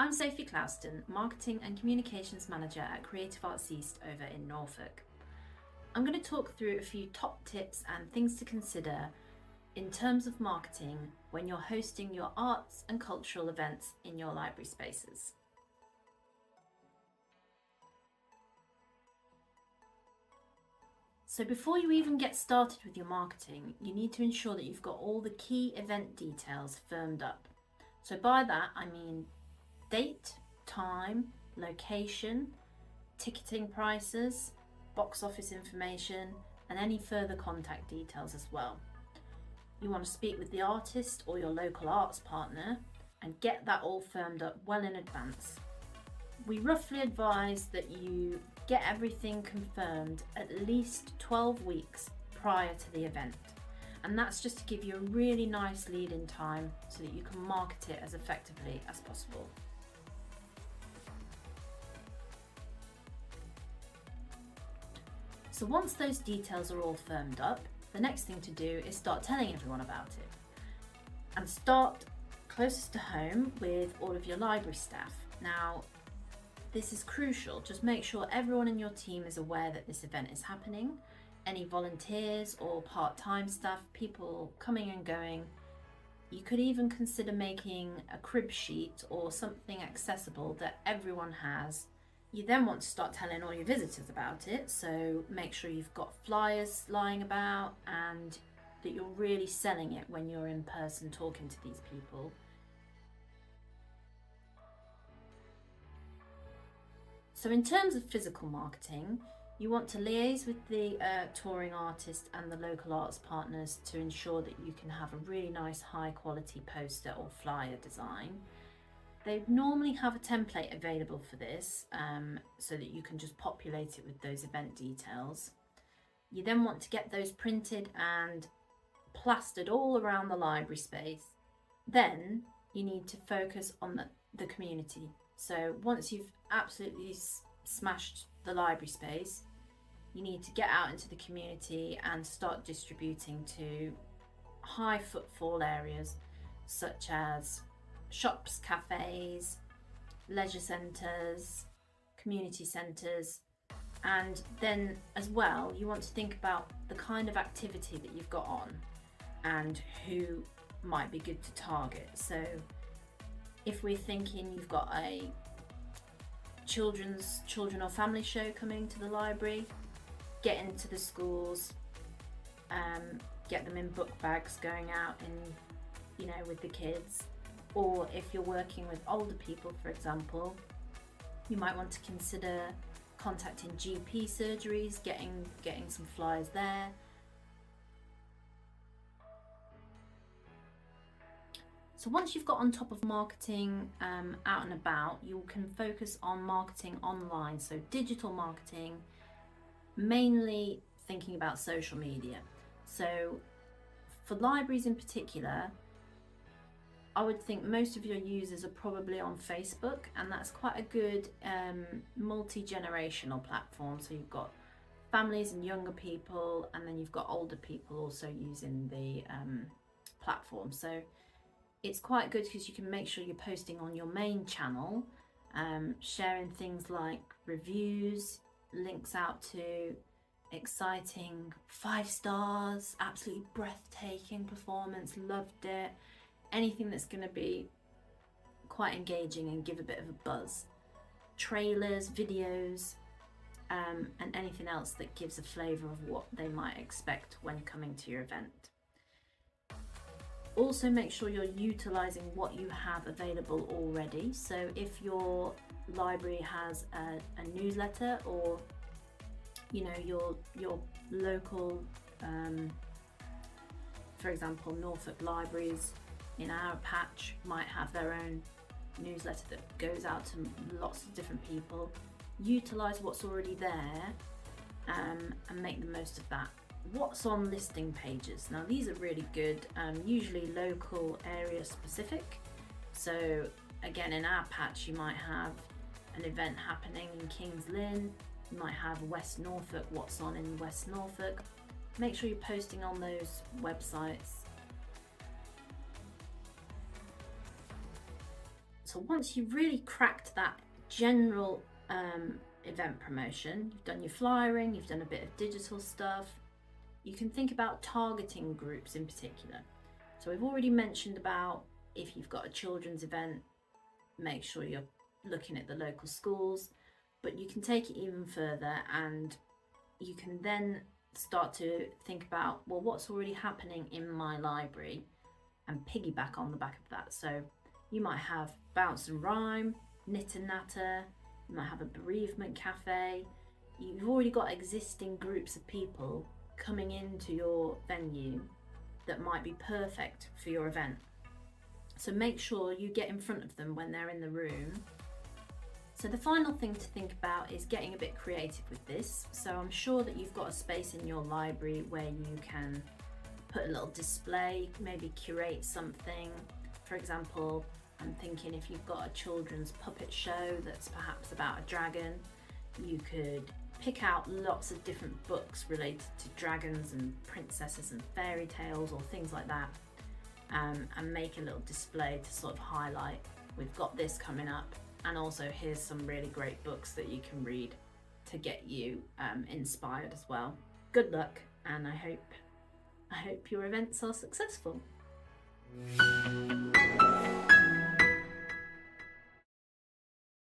I'm Sophie Clouston, Marketing and Communications Manager at Creative Arts East over in Norfolk. I'm going to talk through a few top tips and things to consider in terms of marketing when you're hosting your arts and cultural events in your library spaces. So before you even get started with your marketing, you need to ensure that you've got all the key event details firmed up. So by that, I mean date, time, location, ticketing prices, box office information, and any further contact details as well. You want to speak with the artist or your local arts partner and get that all firmed up well in advance. We roughly advise that you get everything confirmed at least 12 weeks prior to the event. And that's just to give you a really nice lead in time so that you can market it as effectively as possible. So once those details are all firmed up, the next thing to do is start telling everyone about it. And start closest to home with all of your library staff. Now, this is crucial. Just make sure everyone in your team is aware that this event is happening. Any volunteers or part-time staff, people coming and going. You could even consider making a crib sheet or something accessible that everyone has. You then want to start telling all your visitors about it, so make sure you've got flyers lying about and that you're really selling it when you're in person talking to these people. So in terms of physical marketing, you want to liaise with the touring artist and the local arts partners to ensure that you can have a really nice high quality poster or flyer design. They normally have a template available for this so that you can just populate it with those event details. You then want to get those printed and plastered all around the library space. Then you need to focus on the community. So once you've absolutely smashed the library space, you need to get out into the community and start distributing to high footfall areas such as shops, cafes, leisure centres, community centres, and then as well you want to think about the kind of activity that you've got on and who might be good to target. So if we're thinking you've got a children or family show coming to the library, get into the schools, get them in book bags going out with the kids. Or if you're working with older people, for example, you might want to consider contacting GP surgeries, getting some flyers there. So once you've got on top of marketing out and about, you can focus on marketing online. So digital marketing, mainly thinking about social media. So for libraries in particular, I would think most of your users are probably on Facebook, and that's quite a good multi-generational platform. So you've got families and younger people, and then you've got older people also using the platform. So it's quite good because you can make sure you're posting on your main channel, sharing things like reviews, links out to exciting 5 stars, absolutely breathtaking performance, loved it. Anything that's going to be quite engaging and give a bit of a buzz. Trailers, videos, and anything else that gives a flavour of what they might expect when coming to your event. Also make sure you're utilising what you have available already. So if your library has a newsletter, or your local, for example, Norfolk Libraries in our patch might have their own newsletter that goes out to lots of different people. Utilise what's already there and make the most of that. What's on listing pages? Now these are really good, usually local area specific. So again, in our patch you might have an event happening in Kings Lynn, you might have West Norfolk, what's on in West Norfolk. Make sure you're posting on those websites. So once you've really cracked that general event promotion, you've done your flyering, you've done a bit of digital stuff, you can think about targeting groups in particular. So we've already mentioned about if you've got a children's event, make sure you're looking at the local schools, but you can take it even further, and you can then start to think about, well, what's already happening in my library, and piggyback on the back of that. So you might have Bounce and Rhyme, Knit and Natter, you might have a bereavement cafe. You've already got existing groups of people coming into your venue that might be perfect for your event. So make sure you get in front of them when they're in the room. So the final thing to think about is getting a bit creative with this. So I'm sure that you've got a space in your library where you can put a little display, maybe curate something. For example, I'm thinking if you've got a children's puppet show that's perhaps about a dragon, you could pick out lots of different books related to dragons and princesses and fairy tales or things like that, and make a little display to sort of highlight, we've got this coming up, and also here's some really great books that you can read to get you inspired as well. Good luck, and I hope your events are successful.